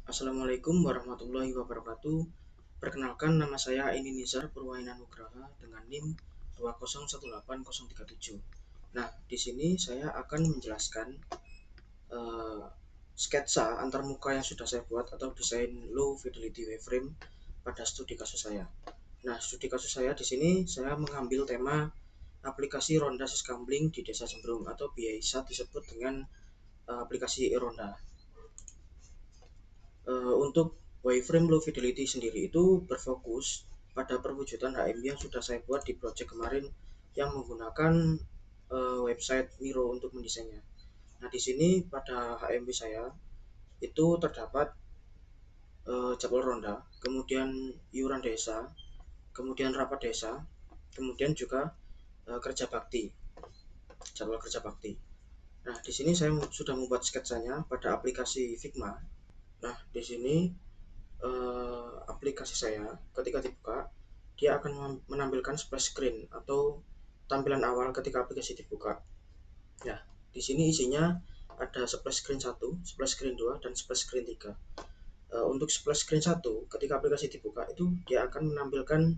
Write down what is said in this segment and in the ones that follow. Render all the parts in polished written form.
Assalamualaikum warahmatullahi wabarakatuh. Perkenalkan, nama saya Eni Nizar Purwainan Nugraha dengan NIM 2018037. Nah, di sini saya akan menjelaskan eh, sketsa antarmuka yang sudah saya buat atau desain low fidelity waveframe pada studi kasus saya. Nah, studi kasus saya di sini saya mengambil tema aplikasi ronda siskamling di Desa Sembrung atau biasa disebut dengan aplikasi e-ronda. Untuk wireframe low fidelity sendiri itu berfokus pada perwujudan HMI yang sudah saya buat di project kemarin yang menggunakan website Miro untuk mendesainnya. Nah, di sini pada HMI saya itu terdapat jadwal ronda, kemudian iuran desa, kemudian rapat desa, kemudian juga kerja bakti, jadwal kerja bakti. Nah, di sini saya sudah membuat sketsanya pada aplikasi Figma. Nah, di sini aplikasi saya ketika dibuka dia akan menampilkan splash screen atau tampilan awal ketika aplikasi dibuka. Ya, di sini isinya ada splash screen 1, splash screen 2, dan splash screen 3. Untuk splash screen 1 ketika aplikasi dibuka itu dia akan menampilkan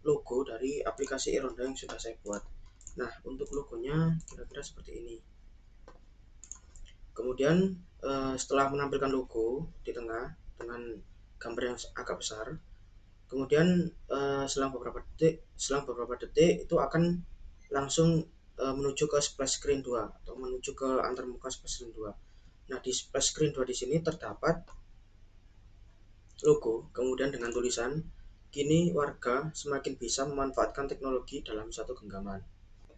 logo dari aplikasi e-ronda yang sudah saya buat. Nah, untuk logonya kira-kira seperti ini. Kemudian setelah menampilkan logo di tengah dengan gambar yang agak besar, kemudian selang beberapa detik itu akan langsung menuju ke splash screen 2 atau menuju ke antarmuka splash screen 2. Nah, di splash screen 2 di sini terdapat logo, kemudian dengan tulisan kini warga semakin bisa memanfaatkan teknologi dalam satu genggaman.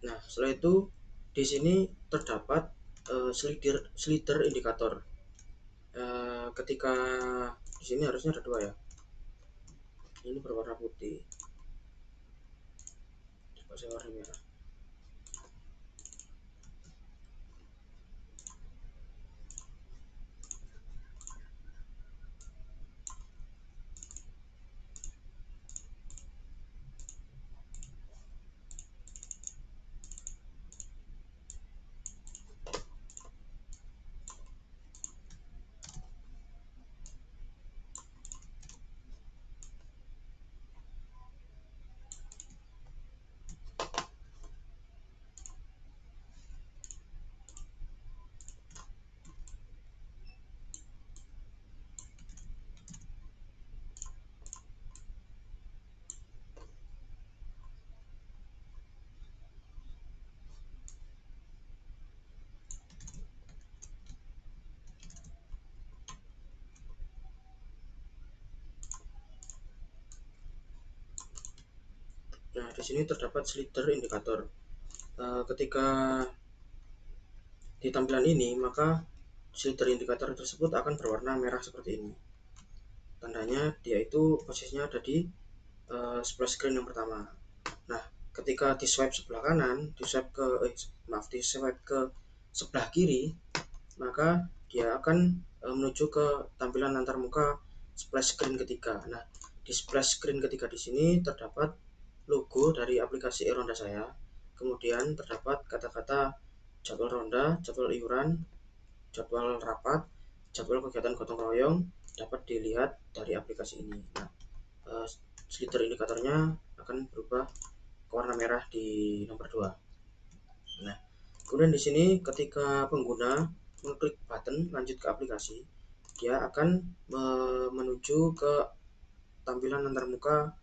Nah, setelah itu di sini terdapat slider indikator. Ketika di sini harusnya ada dua ya. Ini berwarna putih. Coba saya warna merah. Nah, di sini terdapat slider indikator. Ketika di tampilan ini, maka slider indikator tersebut akan berwarna merah seperti ini. Tandanya dia itu posisinya ada di splash screen yang pertama. Nah, ketika di swipe sebelah kanan, di swipe ke sebelah kiri, maka dia akan menuju ke tampilan antarmuka splash screen ketiga. Nah, di splash screen ketiga di sini terdapat logo dari aplikasi e-ronda saya. Kemudian terdapat kata-kata jadwal ronda, jadwal iuran, jadwal rapat, jadwal kegiatan gotong royong dapat dilihat dari aplikasi ini. Nah, slider indikatornya akan berubah ke warna merah di nomor 2. Nah, kemudian di sini ketika pengguna mengklik button lanjut ke aplikasi, dia akan menuju ke tampilan antarmuka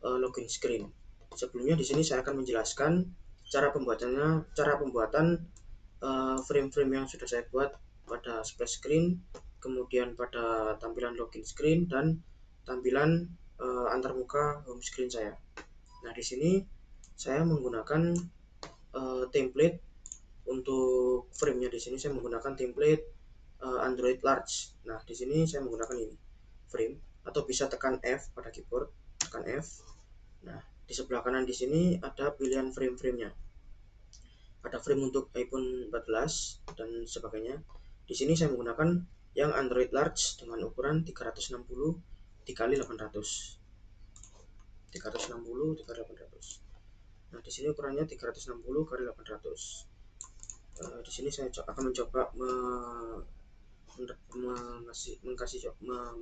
login screen. Sebelumnya di sini saya akan menjelaskan cara pembuatan frame-frame yang sudah saya buat pada splash screen, kemudian pada tampilan login screen dan tampilan antarmuka home screen saya. Nah, di sini saya menggunakan template untuk frame-nya. Di sini saya menggunakan template Android Large. Nah, di sini saya menggunakan ini frame atau bisa tekan F pada keyboard, tekan F. Nah, di sebelah kanan di sini ada pilihan frame-frame-nya. Ada frame untuk iPhone 14 dan sebagainya. Di sini saya menggunakan yang Android Large dengan ukuran 360 dikali 800. 360 dikali 800. Nah, di sini ukurannya 360 kali 800. Di sini saya akan mencoba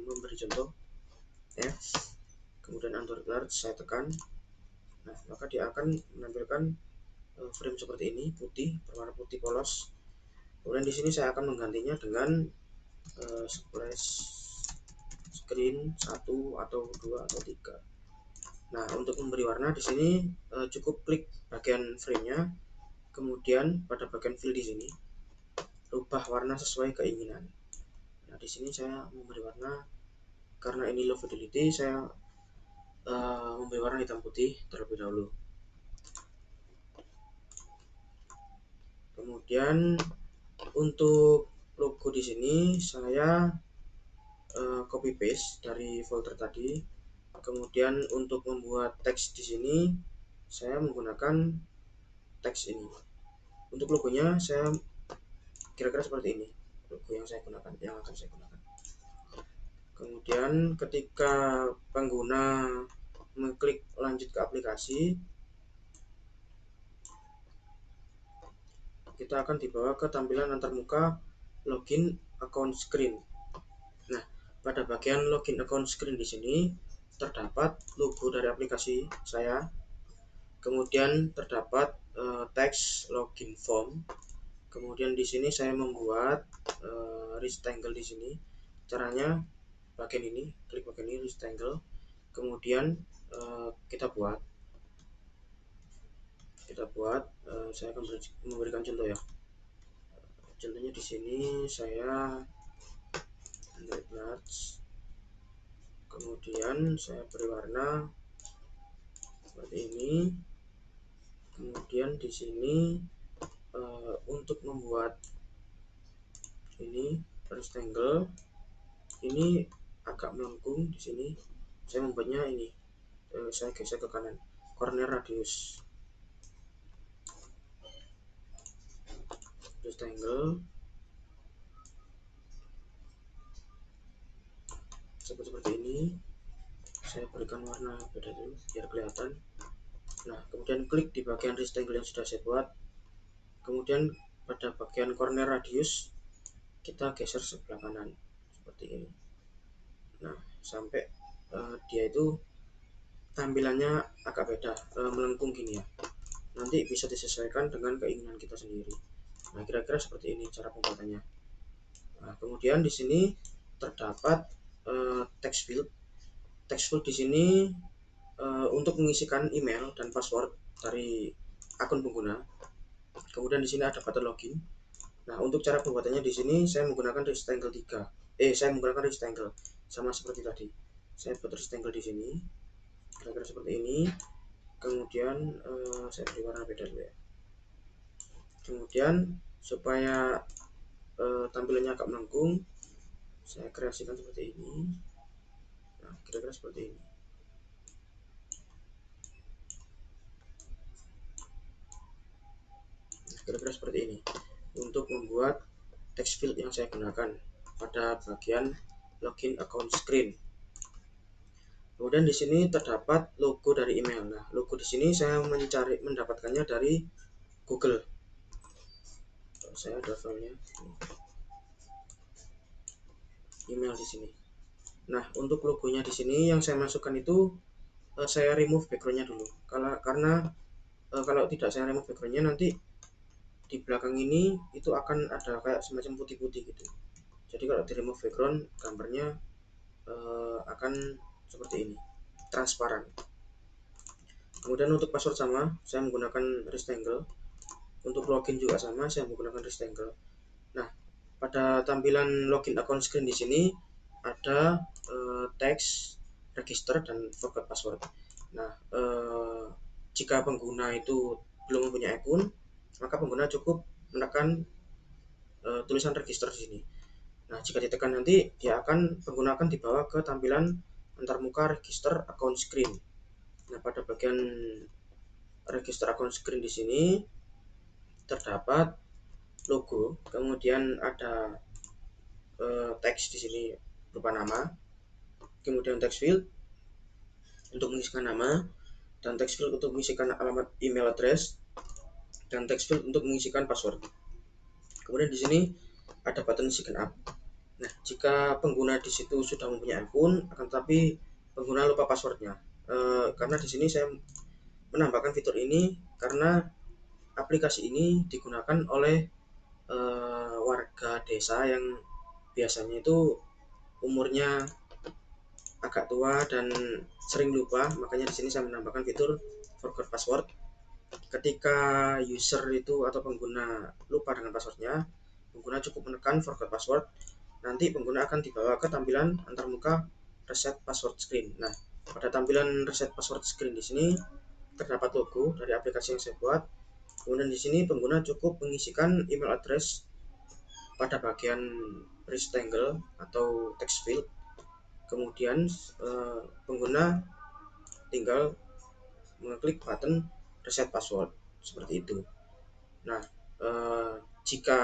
memberi contoh F, kemudian Android large saya tekan. Nah, maka dia akan menampilkan frame seperti ini, putih, berwarna putih polos. Kemudian di sini saya akan menggantinya dengan splash screen 1 atau 2 atau 3. Nah, untuk memberi warna di sini cukup klik bagian frame-nya, kemudian pada bagian fill di sini rubah warna sesuai keinginan. Nah, di sini saya memberi warna, karena ini low fidelity, saya memberi warna hitam putih terlebih dahulu. Kemudian untuk logo di sini saya copy paste dari folder tadi. Kemudian untuk membuat teks di sini saya menggunakan teks ini. Untuk logonya saya kira-kira seperti ini, logo yang akan saya gunakan. Kemudian ketika pengguna mengklik lanjut ke aplikasi, kita akan dibawa ke tampilan antarmuka login account screen. Nah, pada bagian login account screen di sini terdapat logo dari aplikasi saya. Kemudian terdapat teks login form. Kemudian di sini saya membuat rectangle di sini. Caranya bagian ini, klik bagian ini rectangle. Kemudian kita buat, saya akan memberikan contoh ya. Contohnya di sini saya Android large, kemudian saya beri warna seperti ini. Kemudian di sini untuk membuat ini rectangle ini agak melengkung, di sini saya membuatnya ini, saya geser ke kanan, corner radius rectangle seperti ini. Saya berikan warna beda dulu biar kelihatan. Nah, kemudian klik di bagian rectangle yang sudah saya buat. Kemudian pada bagian corner radius kita geser sebelah kanan seperti ini. Nah, sampai dia itu tampilannya agak beda, melengkung gini ya. Nanti bisa disesuaikan dengan keinginan kita sendiri. Nah, kira-kira seperti ini cara pembuatannya. Nah, kemudian di sini terdapat text field. Text field di sini untuk mengisikan email dan password dari akun pengguna. Kemudian di sini ada button login. Nah, untuk cara pembuatannya di sini saya menggunakan rectangle 3. Saya menggunakan rectangle sama seperti tadi. Saya buat rectangle di sini. Kira-kira seperti ini. Kemudian saya beri warna beda dulu ya. Kemudian supaya tampilannya agak melengkung, saya kreasikan seperti ini. Nah, kira-kira seperti ini. Kira-kira seperti ini untuk membuat text field yang saya gunakan pada bagian login account screen. Kemudian di sini terdapat logo dari email. Nah, logo di sini saya mendapatkannya dari Google. Saya ada filenya, email di sini. Nah, untuk logonya di sini yang saya masukkan itu saya remove backgroundnya dulu. Karena kalau tidak saya remove backgroundnya, nanti di belakang ini itu akan ada kayak semacam putih-putih gitu. Jadi kalau di remove background, gambarnya akan seperti ini, transparan. Kemudian untuk password sama, saya menggunakan rectangle. Untuk login juga sama, saya menggunakan rectangle. Nah, pada tampilan login account screen di sini ada teks register dan forgot password. Nah, jika pengguna itu belum mempunyai akun, maka pengguna cukup menekan tulisan register di sini. Nah, jika ditekan nanti pengguna akan dibawa ke tampilan antarmuka register account screen. Nah, pada bagian register account screen di sini terdapat logo, kemudian ada teks di sini berupa nama, kemudian text field untuk mengisikan nama, dan text field untuk mengisikan alamat email address, dan text field untuk mengisikan password. Kemudian di sini ada button sign up. Nah, jika pengguna di situ sudah mempunyai akun, akan tetapi pengguna lupa passwordnya, karena di sini saya menambahkan fitur ini karena aplikasi ini digunakan oleh warga desa yang biasanya itu umurnya agak tua dan sering lupa. Makanya di sini saya menambahkan fitur forgot password. Ketika user itu atau pengguna lupa dengan passwordnya, pengguna cukup menekan forgot password. Nanti pengguna akan dibawa ke tampilan antarmuka reset password screen. Nah, pada tampilan reset password screen di sini terdapat logo dari aplikasi yang saya buat. Kemudian di sini pengguna cukup mengisikan email address pada bagian rectangle atau text field. Kemudian pengguna tinggal mengklik button reset password seperti itu. Nah, jika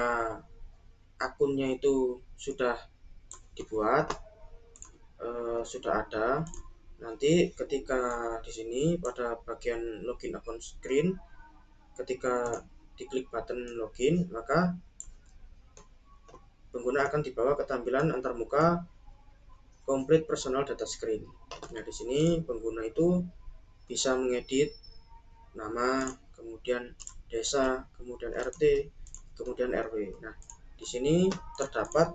akunnya itu sudah dibuat, sudah ada, nanti ketika di sini pada bagian login account screen, ketika diklik button login, maka pengguna akan dibawa ke tampilan antarmuka complete personal data screen. Nah, di sini pengguna itu bisa mengedit nama, kemudian desa, kemudian RT, kemudian RW. Nah, di sini terdapat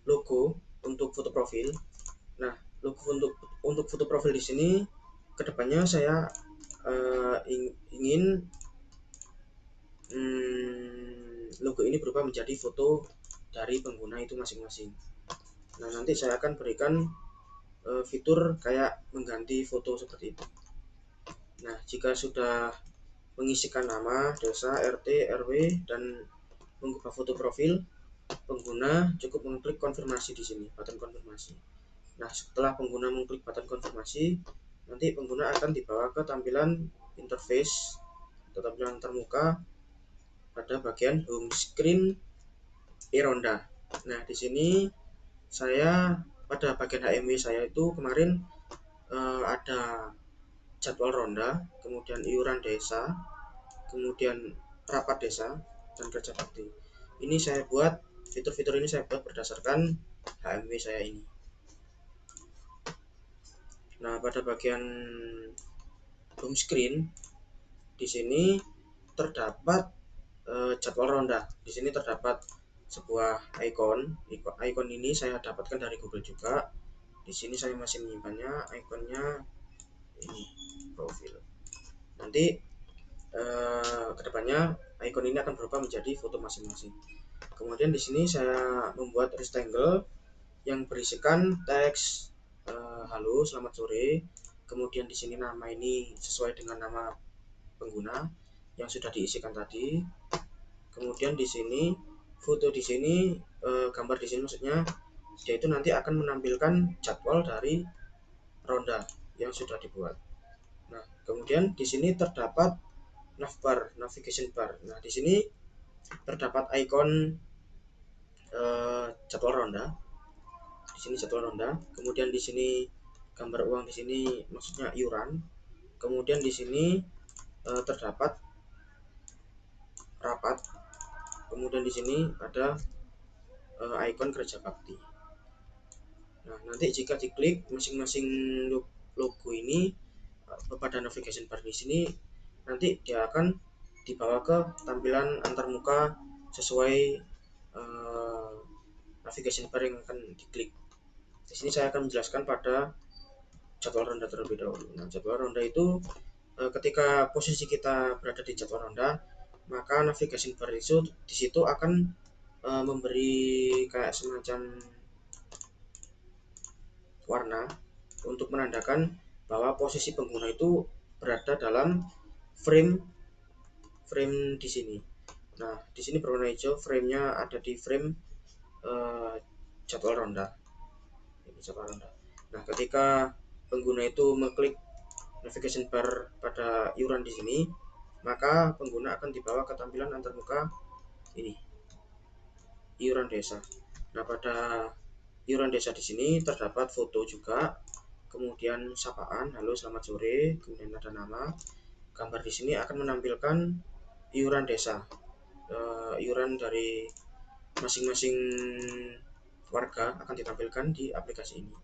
logo untuk foto profil. Nah, logo untuk foto profil di sini kedepannya saya ingin logo ini berubah menjadi foto dari pengguna itu masing-masing. Nah, nanti saya akan berikan fitur kayak mengganti foto seperti itu. Nah, jika sudah mengisikan nama, desa, RT, RW, dan mengubah foto profil, pengguna cukup mengklik konfirmasi di sini, button konfirmasi. Nah, setelah pengguna mengklik button konfirmasi, nanti pengguna akan dibawa ke tampilan interface atau tampilan termuka pada bagian home screen e-Ronda. Nah, di sini saya pada bagian HMW saya itu kemarin ada jadwal ronda, kemudian iuran desa, kemudian rapat desa, dan kerja bakti. Ini saya buat, fitur-fitur ini saya buat berdasarkan HMW saya ini. Nah, pada bagian home screen di sini terdapat jadwal ronda. Di sini terdapat sebuah ikon ini saya dapatkan dari Google juga. Di sini saya masih menyimpannya, ikonnya ini profil. Nanti kedepannya ikon ini akan berubah menjadi foto masing-masing. Kemudian di sini saya membuat rectangle yang berisikan teks halo selamat sore. Kemudian di sini nama ini sesuai dengan nama pengguna yang sudah diisikan tadi. Kemudian di sini foto di sini gambar di sini maksudnya dia itu nanti akan menampilkan jadwal dari ronda yang sudah dibuat. Nah, kemudian di sini terdapat navbar, navigation bar. Nah, di sini terdapat ikon jadwal ronda. Di sini jadwal ronda. Kemudian di sini gambar uang, di sini maksudnya iuran. Kemudian di sini terdapat rapat. Kemudian di sini ada ikon kerja bakti. Nah, nanti jika diklik masing-masing logo ini pada navigation bar di sini, nanti dia akan dibawa ke tampilan antarmuka sesuai navigation bar yang akan diklik. Di sini saya akan menjelaskan pada jadwal ronda terlebih dahulu. Nah, jadwal ronda itu ketika posisi kita berada di jadwal ronda, maka navigation bar itu di situ akan memberi kayak semacam warna untuk menandakan bahwa posisi pengguna itu berada dalam frame di sini. Nah, di sini berwarna hijau, framenya ada di frame jadwal ronda. Ini jadwal ronda. Nah, ketika pengguna itu mengklik navigation bar pada iuran di sini, maka pengguna akan dibawa ke tampilan antarmuka ini, iuran desa. Nah, pada iuran desa di sini terdapat foto juga, kemudian sapaan, halo selamat sore, kemudian ada nama. Gambar di sini akan menampilkan iuran desa, iuran dari masing-masing warga akan ditampilkan di aplikasi ini.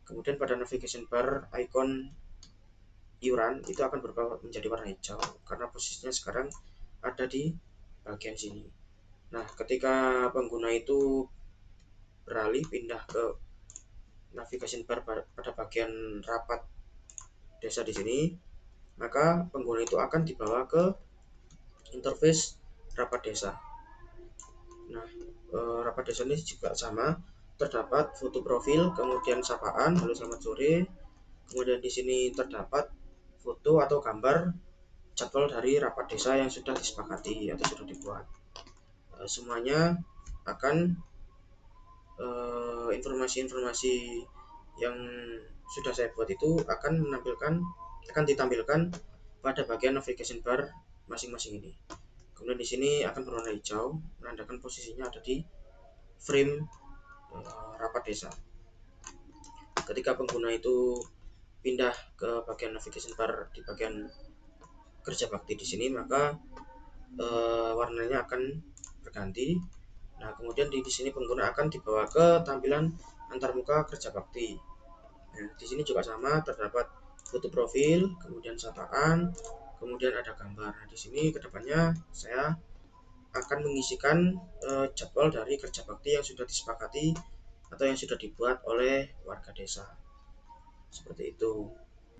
Kemudian pada navigation bar icon iuran itu akan berubah menjadi warna hijau karena posisinya sekarang ada di bagian sini. Nah, ketika pengguna itu beralih pindah ke navigation bar pada bagian rapat desa di sini, maka pengguna itu akan dibawa ke interface rapat desa. Nah, rapat desa ini juga sama, terdapat foto profil, kemudian sapaan, halo selamat sore. Kemudian di sini terdapat foto atau gambar jadwal dari rapat desa yang sudah disepakati atau sudah dibuat. Semuanya akan informasi-informasi yang sudah saya buat itu akan ditampilkan pada bagian navigation bar masing-masing ini. Kemudian di sini akan berwarna hijau, menandakan posisinya ada di frame rapat desa. Ketika pengguna itu pindah ke bagian navigation bar di bagian kerja bakti di sini, maka warnanya akan berganti. Nah, kemudian di sini pengguna akan dibawa ke tampilan antarmuka kerja bakti. Nah, di sini juga sama, terdapat foto profil, kemudian sapaan, kemudian ada gambar. Nah, di sini kedepannya saya akan mengisikan jadwal dari kerja bakti yang sudah disepakati atau yang sudah dibuat oleh warga desa. Seperti itu.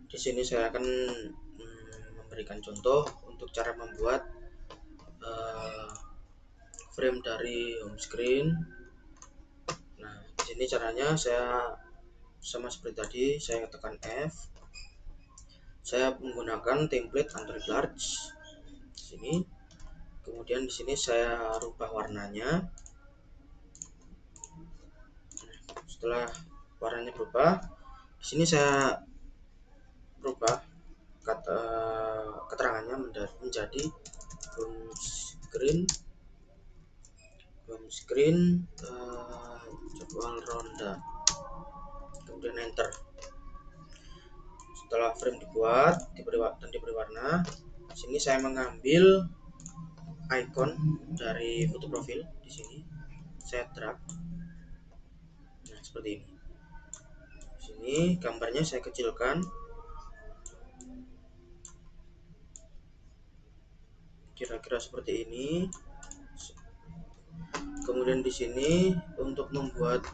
Di sini saya akan memberikan contoh untuk cara membuat frame dari home screen. Nah, di sini caranya saya sama seperti tadi, saya tekan F. Saya menggunakan template Android Large di sini. Kemudian di sini saya rubah warnanya. Setelah warnanya berubah, di sini saya rubah keterangannya menjadi home screen jadwal ronda, kemudian enter. Setelah frame dibuat dan diberi warna, di sini saya mengambil icon dari foto profil di sini, saya drag. Nah, seperti ini. Di sini gambarnya saya kecilkan, kira-kira seperti ini. Kemudian di sini untuk membuat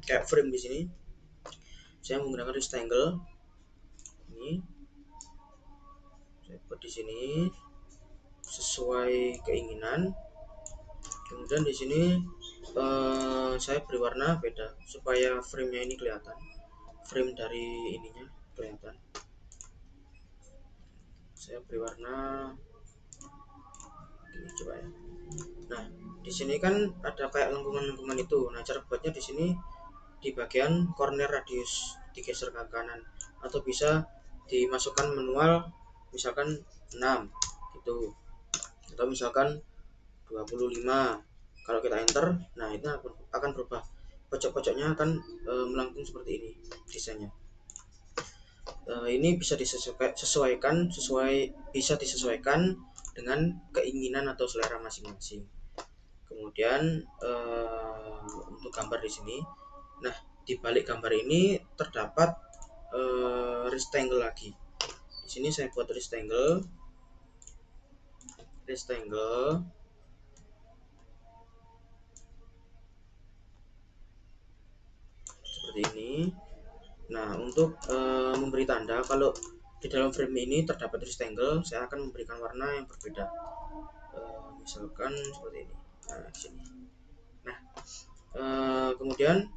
kayak frame di sini, saya menggunakan rectangle. Ini saya buat di sini sesuai keinginan. Kemudian di sini saya beri warna beda supaya frame-nya ini kelihatan, frame dari ininya kelihatan. Saya beri warna ini, coba ya. Nah, di sini kan ada kayak lengkungan-lengkungan itu. Nah, cara buatnya di sini di bagian corner radius digeser ke kanan, atau bisa dimasukkan manual, misalkan 6 gitu, atau misalkan 25. Kalau kita enter, nah itu akan berubah, pojok-pojoknya akan melengkung seperti ini desainnya. Ini bisa bisa disesuaikan dengan keinginan atau selera masing-masing. Kemudian untuk gambar di sini, nah di balik gambar ini terdapat rectangle lagi. Di sini saya buat rectangle seperti ini. Nah, untuk memberi tanda kalau di dalam frame ini terdapat rectangle, saya akan memberikan warna yang berbeda. Misalkan seperti ini. Nah, di sini. Nah, kemudian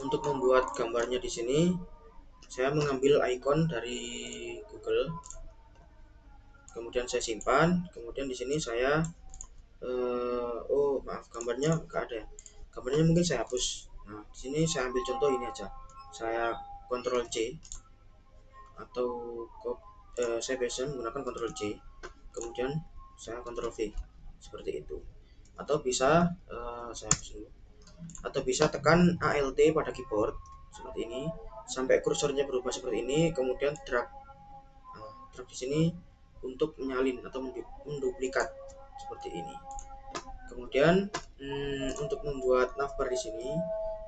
untuk membuat gambarnya di sini, saya mengambil icon dari Google, kemudian saya simpan. Kemudian di sini saya gambarnya nggak ada. Gambarnya mungkin saya hapus. Nah, di sini saya ambil contoh ini aja. Saya Ctrl C, atau saya biasa menggunakan Ctrl C, kemudian saya Ctrl V seperti itu. Atau bisa saya hapus dulu. Atau bisa tekan Alt pada keyboard seperti ini sampai kursornya berubah seperti ini, kemudian drag di sini untuk menyalin atau menduplikat seperti ini. Kemudian untuk membuat navbar di sini,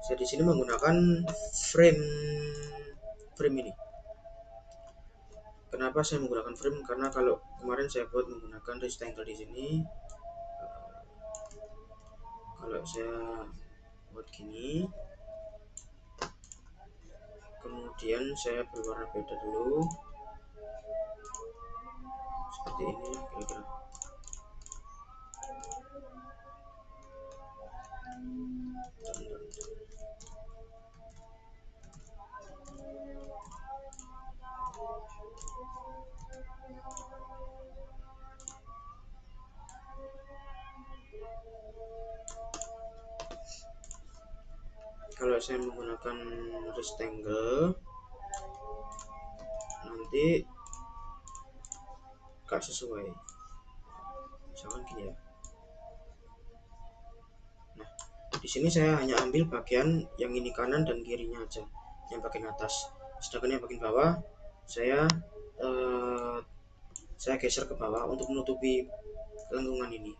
saya di sini menggunakan frame frame ini. Kenapa saya menggunakan frame? Karena kalau kemarin saya buat menggunakan rectangle di sini, kalau saya buat gini, kemudian saya berwarna beda dulu, seperti ini kira-kira. Kalau saya menggunakan rectangle, nanti gak sesuai, misalkan gini ya. Nah, di sini saya hanya ambil bagian yang ini kanan dan kirinya aja, yang bagian atas, sedangkan yang bagian bawah saya geser ke bawah untuk menutupi lengkungan ini.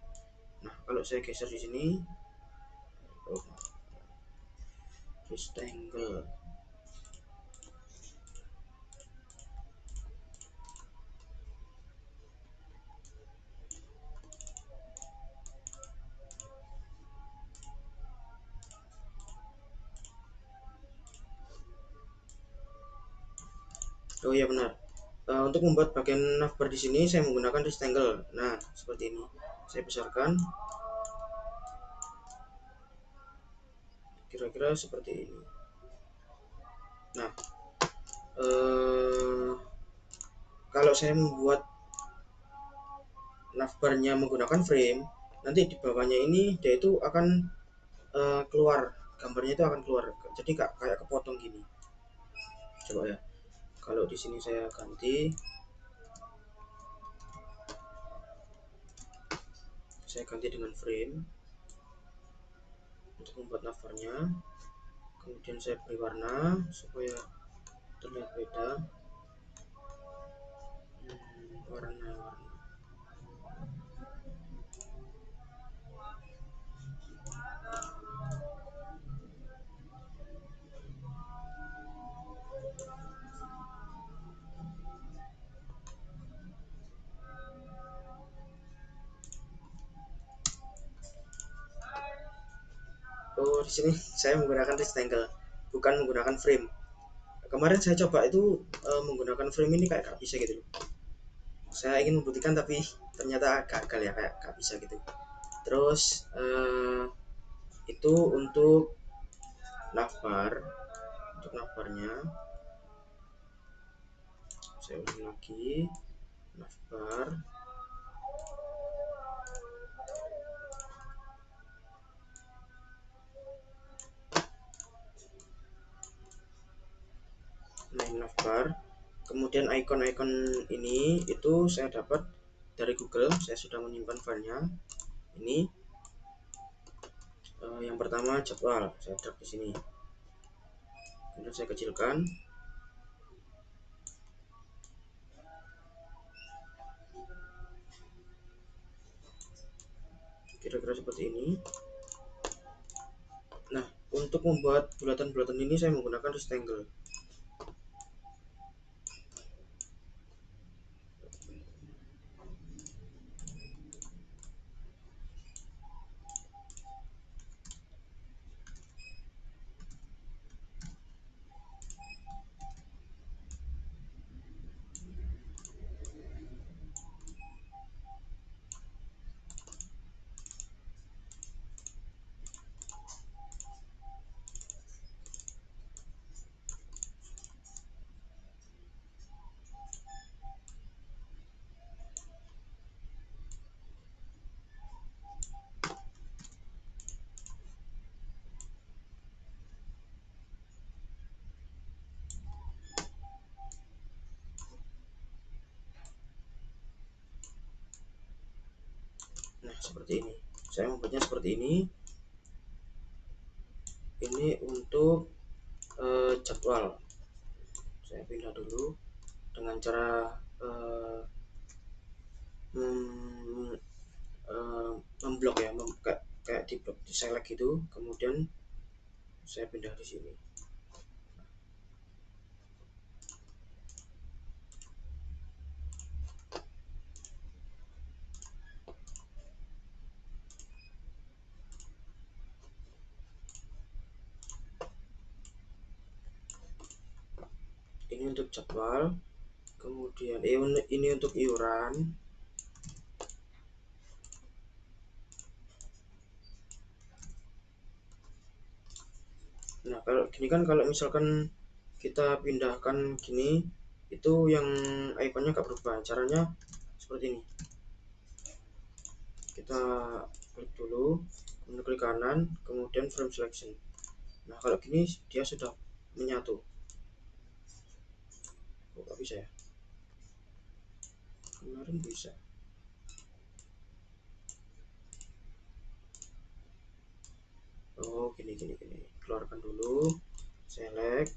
Nah, kalau saya geser di sini, rectangle. Oh iya benar. Untuk membuat bagian navbar di sini saya menggunakan rectangle. Nah, seperti ini. Saya besarkan. Kira-kira seperti ini. Nah, kalau saya membuat navbarnya menggunakan frame, nanti di bawahnya ini dia itu akan keluar, gambarnya itu akan keluar. Jadi kayak kepotong gini. Coba ya. Kalau di sini saya ganti, dengan frame untuk membuat navbarnya. Kemudian saya beri warna supaya terlihat beda. Warna. Oh, di sini saya menggunakan rectangle, bukan menggunakan frame. Kemarin saya coba itu menggunakan frame ini kayak gak bisa gitu loh. Saya ingin membuktikan tapi ternyata gagal ya, kayak gak bisa gitu. Terus itu untuk navbar, untuk navbarnya saya ulangi lagi, navbar. Navbar. Kemudian icon-icon ini itu saya dapat dari Google. Saya sudah menyimpan filenya. Ini yang pertama jadwal, saya drag di sini. Kemudian saya kecilkan. Kira-kira seperti ini. Nah, untuk membuat bulatan-bulatan ini saya menggunakan rectangle. Nah, seperti ini. Saya membuatnya seperti ini. Ini untuk jadwal. Saya pindah dulu dengan cara memblok ya, kayak di blok, di select gitu, kemudian saya pindah di sini. Ini untuk jadwal, kemudian ini untuk iuran. Nah, kalau gini kan, kalau misalkan kita pindahkan gini, itu yang ikonnya gak berubah. Caranya seperti ini. Kita klik dulu, kemudian klik kanan, kemudian frame selection. Nah, kalau gini dia sudah menyatu. Oh, gak bisa ya? Kemarin bisa. Oh, gini. Keluarkan dulu, select,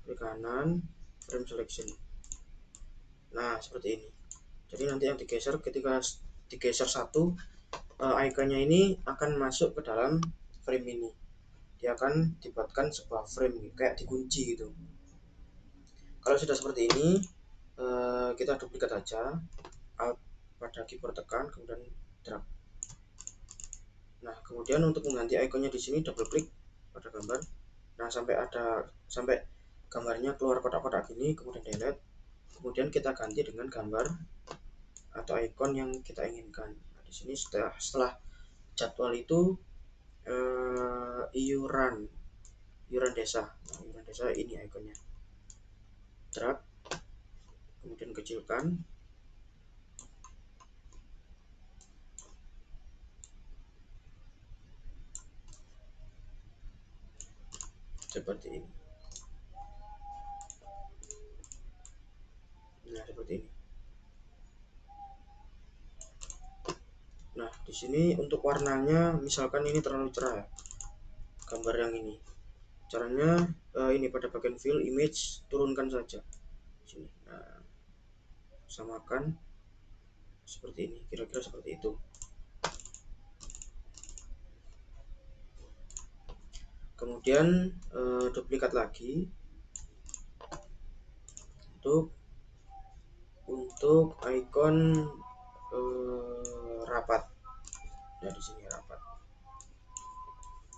klik kanan, frame selection. Nah, seperti ini. Jadi nanti yang digeser, ketika digeser satu, ikonnya ini akan masuk ke dalam frame ini. Dia akan dibuatkan sebuah frame kayak dikunci gitu. Kalau sudah seperti ini, kita duplikat aja, Alt pada keyboard tekan, kemudian drag. Nah, kemudian untuk mengganti ikonnya di sini double klik pada gambar. Nah, sampai gambarnya keluar kotak-kotak gini, kemudian delete. Kemudian kita ganti dengan gambar atau ikon yang kita inginkan. Nah, di sini setelah jadwal itu iuran desa. Nah, iuran desa ini ikonnya. Drag, kemudian kecilkan. Seperti ini. Nah, seperti ini. Nah, di sini untuk warnanya, misalkan ini terlalu cerah ya, gambar yang ini. Caranya ini pada bagian fill image, turunkan saja sini. Nah, samakan seperti ini, kira-kira seperti itu. Kemudian duplikat lagi untuk ikon rapat. Nah, di sini rapat,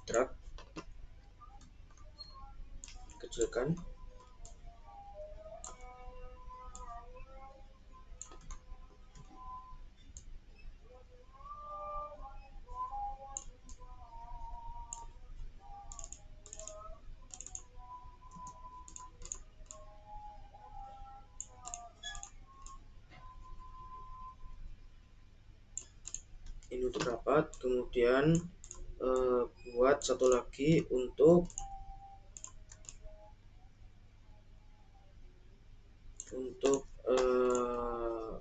drag, kecilkan. Ini untuk rapat. Kemudian buat satu lagi untuk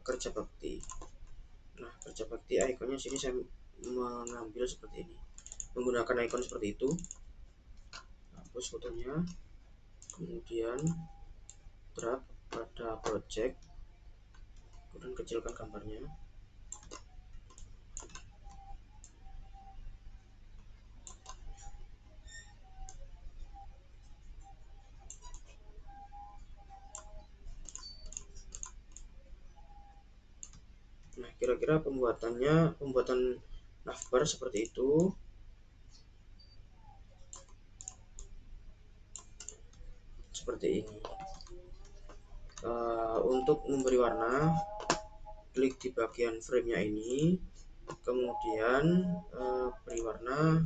kerja bakti. Nah, kerja bakti ikonnya sini saya mengambil seperti ini, menggunakan ikon seperti itu. Hapus fotonya, kemudian drag pada project, kemudian kecilkan gambarnya. Nah, kira-kira pembuatan navbar seperti itu. Seperti ini. Untuk memberi warna, klik di bagian framenya ini, kemudian beri warna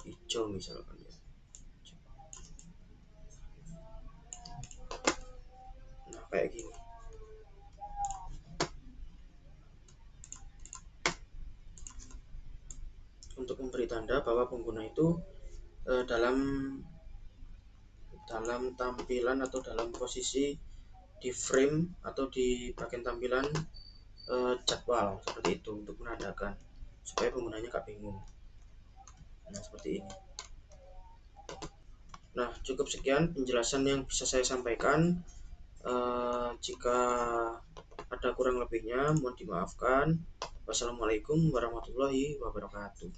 hijau misalkan ya. Nah, kayak gini. Untuk memberi tanda bahwa pengguna itu dalam tampilan atau dalam posisi di frame atau di bagian tampilan jadwal seperti itu, untuk menandakan supaya penggunanya gak bingung. Nah, seperti ini. Nah, cukup sekian penjelasan yang bisa saya sampaikan. Jika Ada kurang lebihnya, mohon dimaafkan. Wassalamualaikum warahmatullahi wabarakatuh.